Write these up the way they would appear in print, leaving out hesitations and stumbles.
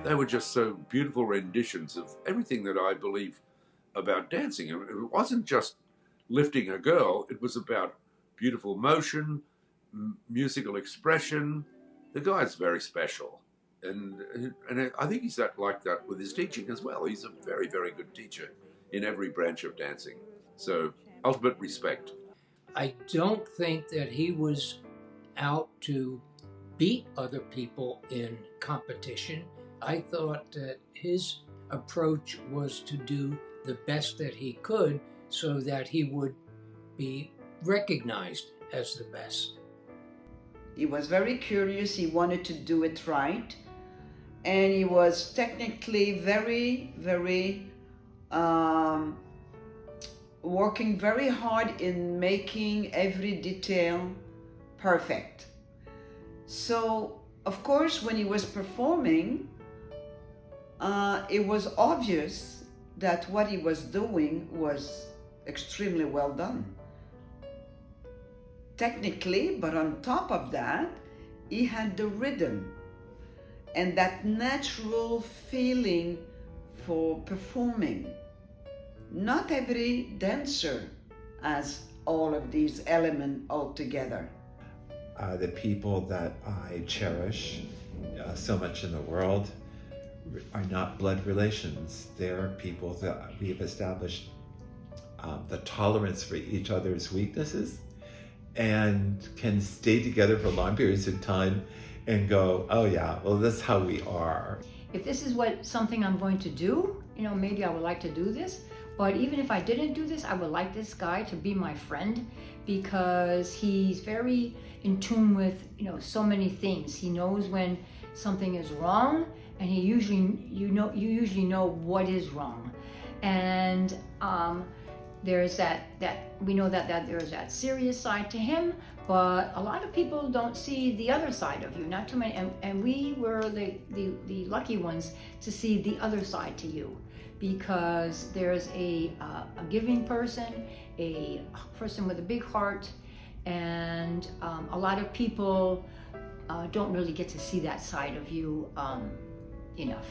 they were just so beautiful renditions of everything that I believe about dancing. It wasn't just lifting a girl, it was about beautiful motion, musical expression. The guy's very special. And I think he's like that with his teaching as well. He's a very, very good teacher in every branch of dancing. So, ultimate respect. I don't think that he was out to beat other people in competition. I thought that his approach was to do the best that he could so that he would be recognized as the best. He was very curious, he wanted to do it right, and he was technically very, very working very hard in making every detail perfect. So, of course, when he was performing, it was obvious that what he was doing was extremely well done. Technically, but on top of that, he had the rhythm and that natural feeling for performing. Not every dancer has all of these elements all together. The people that I cherish so much in the world are not blood relations. They're people that we have established the tolerance for each other's weaknesses and can stay together for long periods of time and go, oh yeah, well, that's how we are. If this is something I'm going to do, maybe I would like to do this. But even if I didn't do this, I would like this guy to be my friend because he's very in tune with, so many things. He knows when something is wrong, and you usually know what is wrong. And there's that we know that there's that serious side to him, but a lot of people don't see the other side of you. Not too many, and we were the lucky ones to see the other side to you. Because there's a giving person, a person with a big heart, and a lot of people don't really get to see that side of you enough.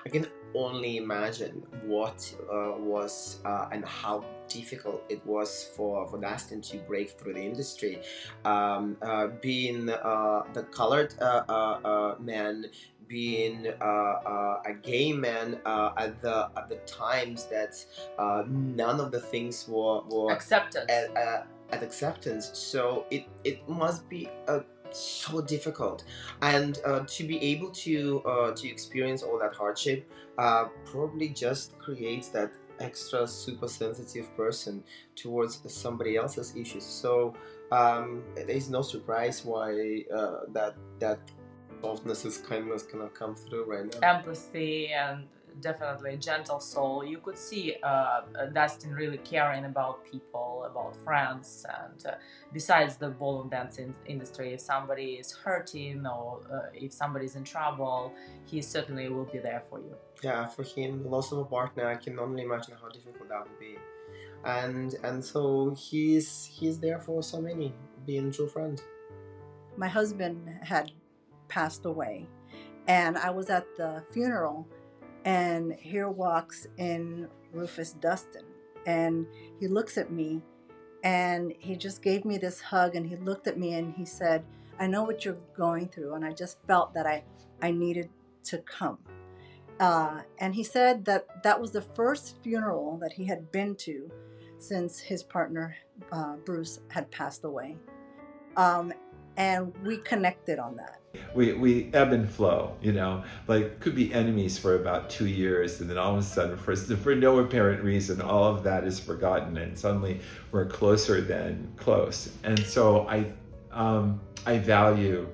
I can only imagine what was and how difficult it was for Dustin to break through the industry. Being the colored man, being a gay man at the times that none of the things were acceptance. At acceptance. So it must be so difficult, and to be able to experience all that hardship probably just creates that extra super sensitive person towards somebody else's issues. So there's no surprise why that softness is kindness cannot come through right now. Empathy and definitely a gentle soul. You could see Dustin really caring about people, about friends, and besides the ballroom dance industry, if somebody is hurting or if somebody's in trouble, he certainly will be there for you. Yeah, for him, loss of a partner, I can only imagine how difficult that would be. And so he's there for so many, being a true friend. My husband had passed away, and I was at the funeral, and here walks in Rufus Dustin, and he looks at me, and he just gave me this hug, and he looked at me and he said, I know what you're going through, and I just felt that I needed to come. And he said that was the first funeral that he had been to since his partner, Bruce, had passed away. And we connected on that. We ebb and flow, like could be enemies for about 2 years, and then all of a sudden, for no apparent reason, all of that is forgotten, and suddenly we're closer than close. And so I value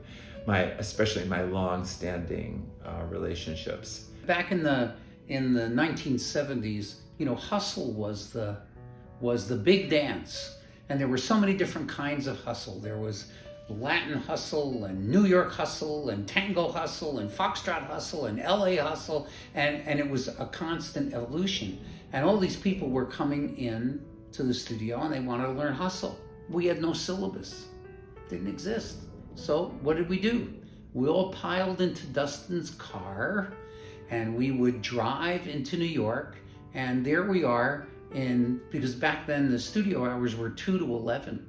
especially my long-standing relationships. Back in the 1970s, hustle was the big dance, and there were so many different kinds of hustle. There was Latin hustle and New York hustle and tango hustle and foxtrot hustle and LA hustle, and it was a constant evolution. And all these people were coming in to the studio and they wanted to learn hustle. We had no syllabus, didn't exist. So what did we do? We all piled into Dustin's car, and we would drive into New York, and there we are because back then the studio hours were 2 to 11.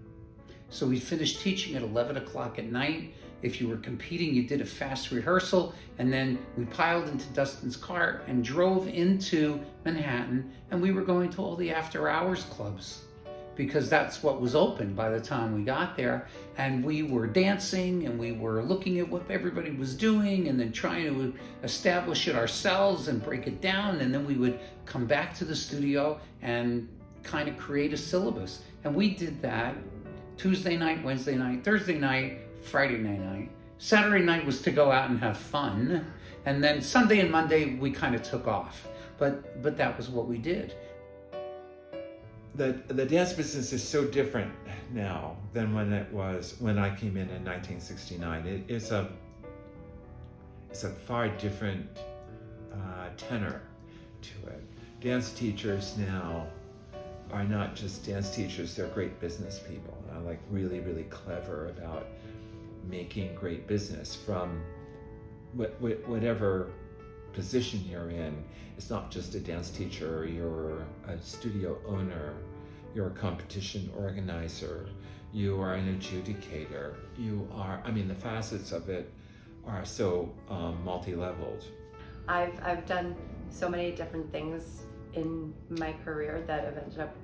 So we finished teaching at 11 o'clock at night. If you were competing, you did a fast rehearsal, and then we piled into Dustin's car and drove into Manhattan, and we were going to all the after hours clubs because that's what was open by the time we got there. And we were dancing, and we were looking at what everybody was doing, and then trying to establish it ourselves and break it down. And then we would come back to the studio and kind of create a syllabus. And we did that Tuesday night, Wednesday night, Thursday night, Friday night. Saturday night was to go out and have fun. And then Sunday and Monday, we kind of took off. But that was what we did. The dance business is so different now than when it was when I came in 1969. It's a far different tenor to it. Dance teachers now are not just dance teachers, they're great business people. Like really, really clever about making great business from whatever position you're in. It's not just a dance teacher, you're a studio owner, you're a competition organizer, you are an adjudicator, the facets of it are so multi-leveled. I've done so many different things in my career that have ended up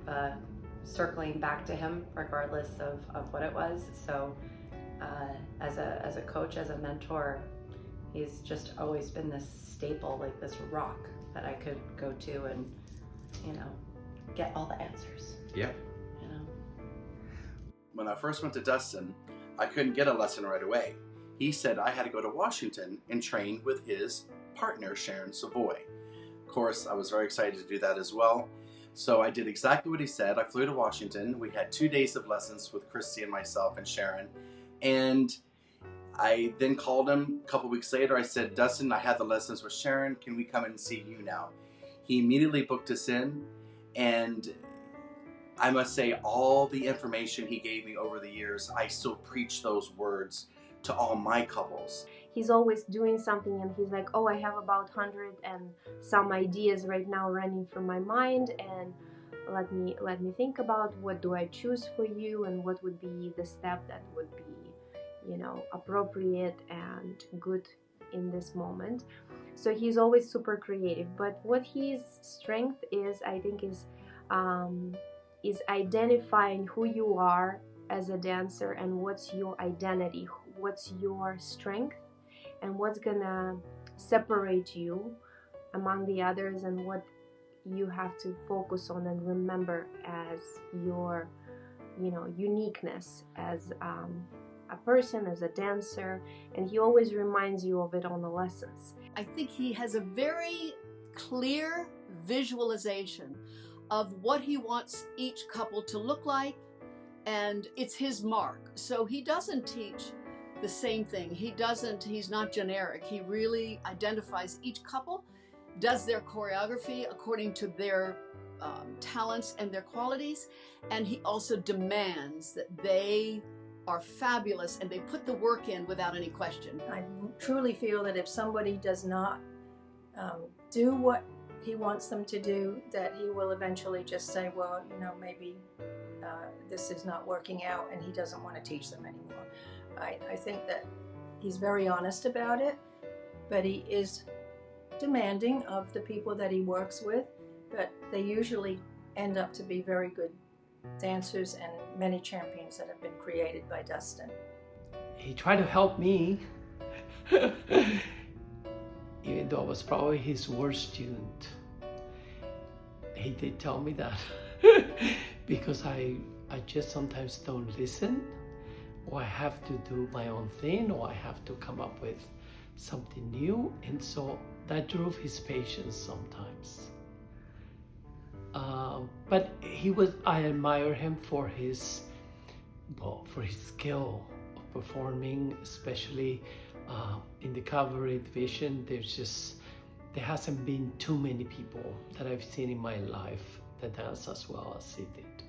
circling back to him regardless of what it was. So as a coach, as a mentor, he's just always been this staple, like this rock that I could go to and, get all the answers. Yeah. When I first went to Dustin, I couldn't get a lesson right away. He said I had to go to Washington and train with his partner, Sharon Savoy. Of course, I was very excited to do that as well. So I did exactly what he said. I flew to Washington. We had 2 days of lessons with Christy and myself and Sharon. And I then called him a couple weeks later. I said, Dustin, I had the lessons with Sharon. Can we come in and see you now? He immediately booked us in. And I must say, all the information he gave me over the years, I still preach those words to all my couples. He's always doing something, and he's like, oh, I have about 100 and some ideas right now running through my mind, and let me think about what do I choose for you, and what would be the step that would be, appropriate and good in this moment. So he's always super creative. But what his strength is, I think, is identifying who you are as a dancer and what's your identity, what's your strength, and what's gonna separate you among the others, and what you have to focus on and remember as your uniqueness as a person, as a dancer. And he always reminds you of it on the lessons. I think he has a very clear visualization of what he wants each couple to look like, and it's his mark. So he doesn't teach the same thing. He's not generic. He really identifies each couple, does their choreography according to their talents and their qualities, and he also demands that they are fabulous and they put the work in without any question. I truly feel that if somebody does not do what he wants them to do, that he will eventually just say, well, maybe this is not working out, and he doesn't want to teach them anymore. I think that he's very honest about it, but he is demanding of the people that he works with, but they usually end up to be very good dancers and many champions that have been created by Dustin. He tried to help me, even though I was probably his worst student. He did tell me that because I just sometimes don't listen, or I have to do my own thing, or I have to come up with something new, and so that drove his patience sometimes. But I admire him for his skill of performing, especially in the cabaret division. There hasn't been too many people that I've seen in my life that dance as well as he did.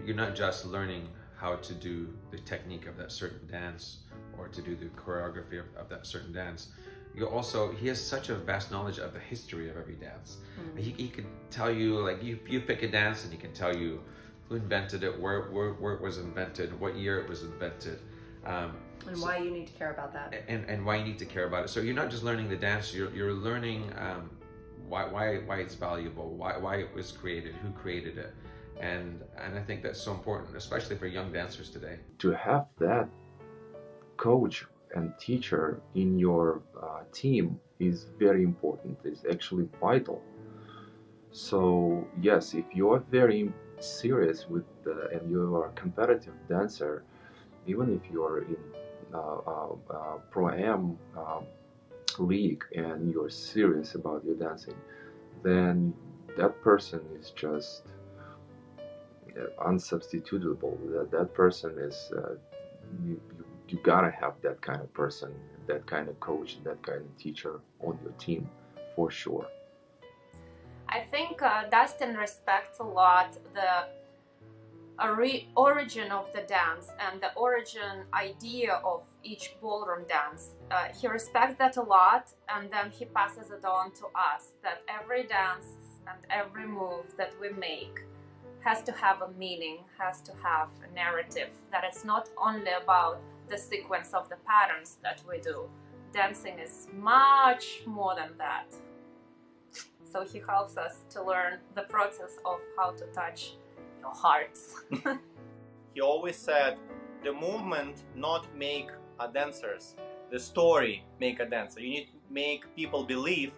You're not just learning how to do the technique of that certain dance or to do the choreography of that certain dance. he has such a vast knowledge of the history of every dance. He could tell you, like, you pick a dance and he can tell you who invented it, where it was invented, what year it was invented. And why you need to care about that. And why you need to care about it. So you're not just learning the dance, you're learning why it's valuable, why it was created, who created it. And I think that's so important, especially for young dancers today. To have that coach and teacher in your team is very important. It's actually vital. So yes, if you are very serious with and you are a competitive dancer, even if you are in Pro-Am league and you're serious about your dancing, then that person is just unsubstitutable. That person is you gotta have that kind of person, that kind of coach, that kind of teacher on your team for sure. I think Dustin respects a lot the origin of the dance and the origin idea of each ballroom dance. He respects that a lot, and then he passes it on to us, that every dance and every move that we make has to have a meaning, has to have a narrative, that it's not only about the sequence of the patterns that we do. Dancing is much more than that. So he helps us to learn the process of how to touch your hearts. He always said, the movement not make a dancers, the story make a dancer. You need to make people believe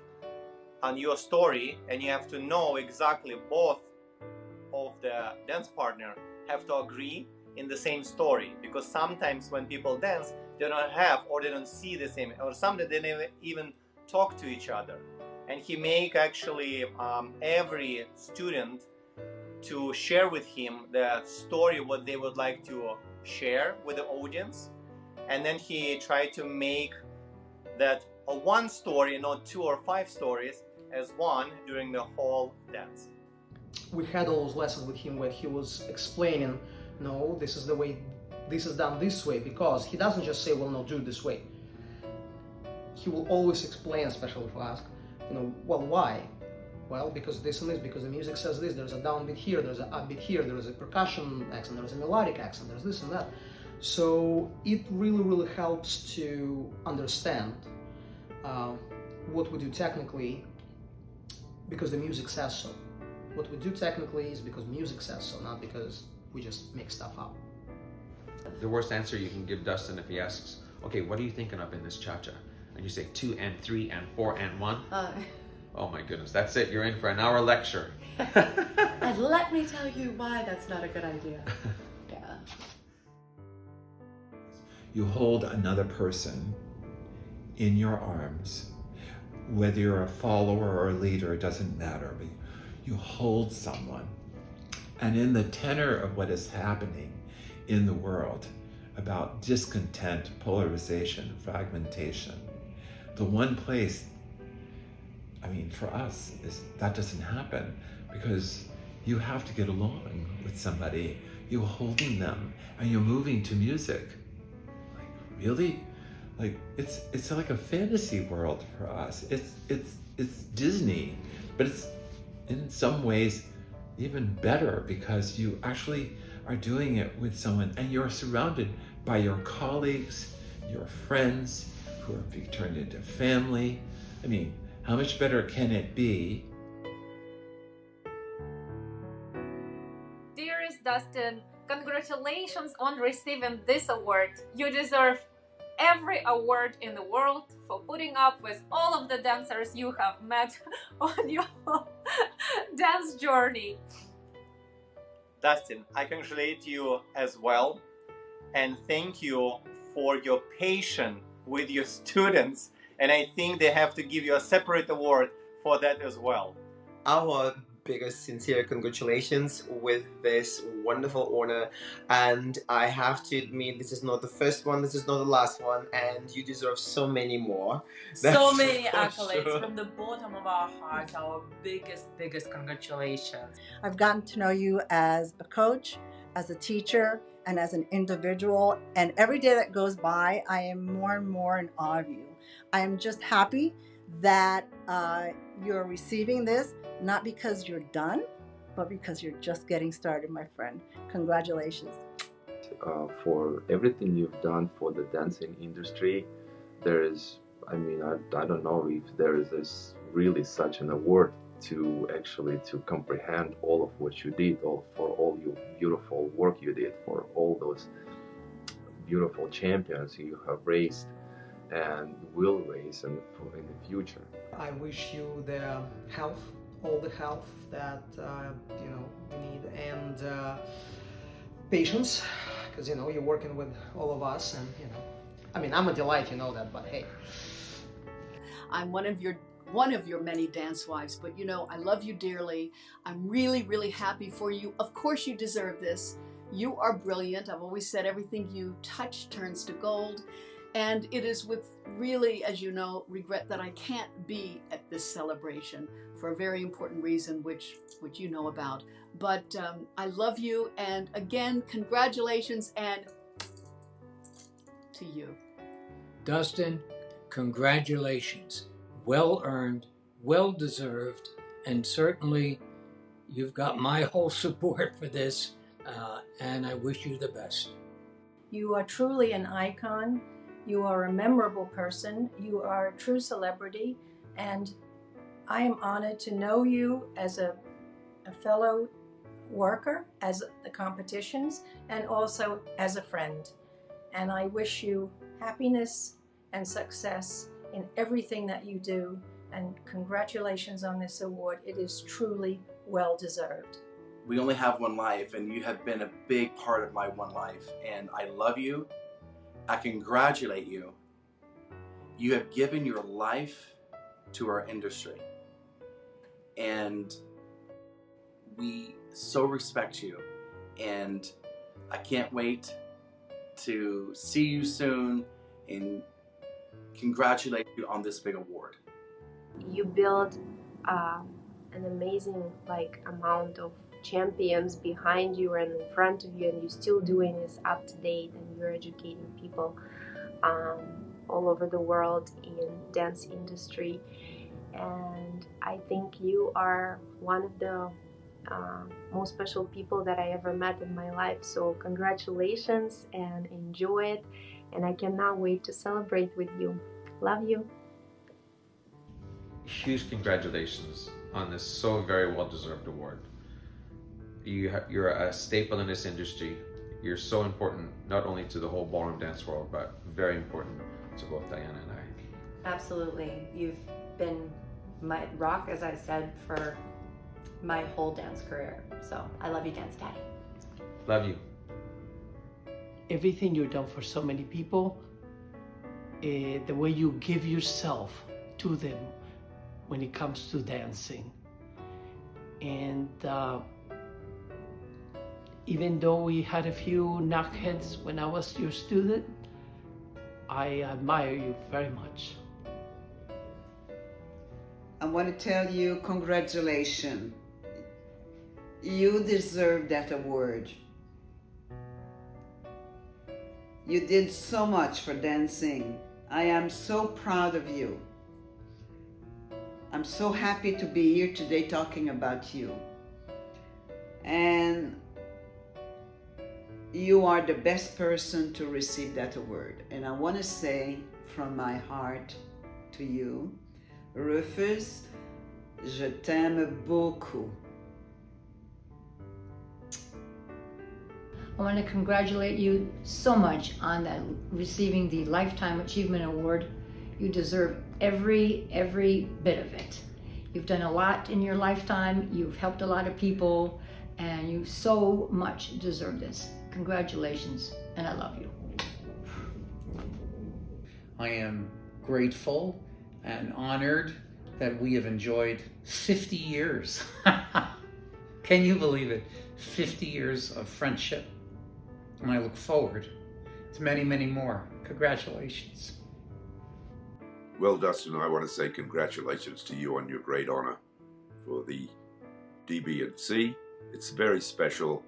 on your story, and you have to know exactly both of the dance partner have to agree in the same story, because sometimes when people dance, they don't have or they don't see the same, or sometimes they never even talk to each other. And he make actually every student to share with him the story what they would like to share with the audience, and then he tried to make that a one story, not 2 or 5 stories, as one during the whole dance. We had all those lessons with him where he was explaining, no, this is the way, this is done this way, because he doesn't just say, well, no, do it this way. He will always explain, especially if I ask, well, why? Well, because this and this, because the music says this, there's a downbeat here, there's an upbeat here, there's a percussion accent, there's a melodic accent, there's this and that. So it really, really helps to understand what we do technically because the music says so. What we do technically is because music says so, not because we just make stuff up. The worst answer you can give Dustin if he asks, okay, what are you thinking of in this cha-cha? And you say 2 and 3 and 4 and 1. Oh my goodness, that's it. You're in for an hour lecture. And let me tell you why that's not a good idea. Yeah. You hold another person in your arms, whether you're a follower or a leader, it doesn't matter, but you hold someone. And in the tenor of what is happening in the world about discontent, polarization, fragmentation, the one place, I mean, for us, is that doesn't happen because you have to get along with somebody. You're holding them and you're moving to music. Like, really? Like, it's like a fantasy world for us. It's Disney, but it's in some ways even better because you actually are doing it with someone and you're surrounded by your colleagues, your friends who are being turned into family. I mean, how much better can it be? Dearest Dustin, congratulations on receiving this award. You deserve every award in the world for putting up with all of the dancers you have met on your dance journey. Dustin, I congratulate you as well, and thank you for your patience with your students, and I think they have to give you a separate award for that as well. Our biggest sincere congratulations with this wonderful honor, and I have to admit this is not the first one, this is not the last one, and you deserve so many more. So many accolades from the bottom of our hearts. Our biggest congratulations. I've gotten to know you as a coach, as a teacher, and as an individual, and every day that goes by I am more and more in awe of you. I am just happy that you're receiving this, not because you're done, but because you're just getting started, my friend. Congratulations. For everything you've done for the dancing industry, there is, I mean, I don't know if there is this really such an award to actually to comprehend all of what you did, for all your beautiful work you did, for all those beautiful champions you have raised and will raise in the future. I wish you the health, all the health that you need, and patience, because you're working with all of us, and I mean, I'm a delight, you know that, but hey, I'm one of your many dance wives, but I love you dearly. I'm really, really happy for you. Of course you deserve this. You are brilliant. I've always said everything you touch turns to gold. And it is with really, as you know, regret that I can't be at this celebration for a very important reason, which you know about. But I love you, and again, congratulations, and to you. Dustin, congratulations. Well earned, well deserved, and certainly you've got my whole support for this, and I wish you the best. You are truly an icon. You are a memorable person. You are a true celebrity, and I am honored to know you as a fellow worker, as the competitions, and also as a friend. And I wish you happiness and success in everything that you do, and congratulations on this award. It is truly well deserved. We only have one life, and you have been a big part of my one life, and I love you. I congratulate you. You have given your life to our industry, and we so respect you, and I can't wait to see you soon and congratulate you on this big award. You build an amazing amount of champions behind you and in front of you, and you're still doing this up to date, and you're educating people all over the world in dance industry. And I think you are one of the most special people that I ever met in my life. So congratulations, and enjoy it, and I cannot wait to celebrate with you. Love you. Huge congratulations on this so very well-deserved award. You're a staple in this industry. You're so important, not only to the whole ballroom dance world, but very important to both Diana and I. Absolutely. You've been my rock, as I said, for my whole dance career. So I love you, Dance Daddy. Love you. Everything you've done for so many people, the way you give yourself to them when it comes to dancing. And even though we had a few knockheads when I was your student, I admire you very much. I want to tell you congratulations. You deserve that award. You did so much for dancing. I am so proud of you. I'm so happy to be here today talking about you. And you are the best person to receive that award. And I want to say from my heart to you, Rufus, je t'aime beaucoup. I want to congratulate you so much on that, receiving the Lifetime Achievement Award. You deserve every bit of it. You've done a lot in your lifetime, you've helped a lot of people, and you so much deserve this. Congratulations, and I love you. I am grateful and honored that we have enjoyed 50 years. Can you believe it? 50 years of friendship. And I look forward to many, many more. Congratulations. Well, Dustin, I want to say congratulations to you on your great honor for the DB&C. It's very special.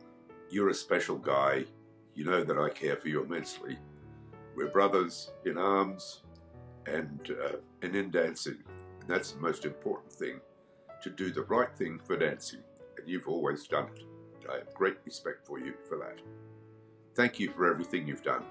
You're a special guy. You know that I care for you immensely. We're brothers in arms, and in dancing. And that's the most important thing, to do the right thing for dancing. And you've always done it. I have great respect for you for that. Thank you for everything you've done.